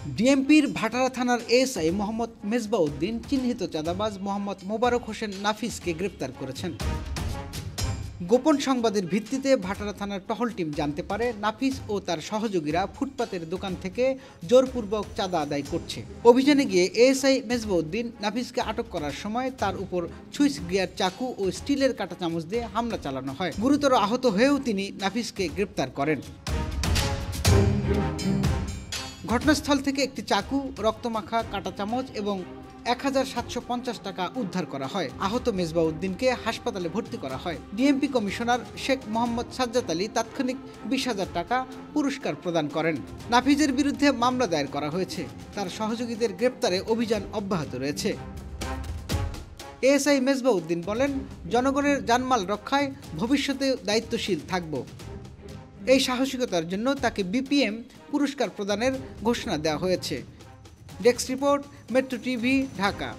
ডিএমপির ভাটারা থানার এএসআই মোহাম্মদ মেজবাউদ্দিন চিহ্নিত চাঁদাবাজ মোহাম্মদ মোবারক হোসেন নাফিসকে গ্রেপ্তার করেছেন। গোপন সংবাদের ভিত্তিতে ভাটারা থানার টহল টিম জানতে পারে নাফিস ও তার সহযোগীরা ফুটপাতের দোকান থেকে জোরপূর্বক চাঁদা আদায় করছে। অভিযানে গিয়ে এএসআই মেজবাউদ্দিন নাফিসকে আটক করার সময় তার উপর সুইচ গিয়ার চাকু ও স্টিলের কাঁটা চামচ দিয়ে হামলা চালানো হয়। গুরুতর আহত হয়েও তিনি নাফিসকে গ্রেপ্তার করেন। ঘটনাস্থল থেকে একটি চাকু, রক্তমাখা কাঁটা চামচ এবং ১,৭৫০ টাকা উদ্ধার করা হয়। আহত মেজবাউদ্দিনকে হাসপাতালে ভর্তি করা হয়। ডিএমপি কমিশনার শেখ মোহাম্মদ সাজ্জাদ আলী তাৎক্ষণিক ২০,০০০ টাকা পুরস্কার প্রদান করেন। নাফিজের বিরুদ্ধে মামলা দায়ের করা হয়েছে। তার সহযোগীদের গ্রেপ্তারে অভিযান অব্যাহত রয়েছে। এএসআই মেজবাউদ্দিন বলেন, জনগণের জানমাল রক্ষায় ভবিষ্যতে দায়িত্বশীল থাকব। এই সাহসিকতার জন্য তাকে বিপিএম পুরস্কার প্রদানের ঘোষণা দেওয়া হয়েছে। Desk report, metro TV, Dhaka.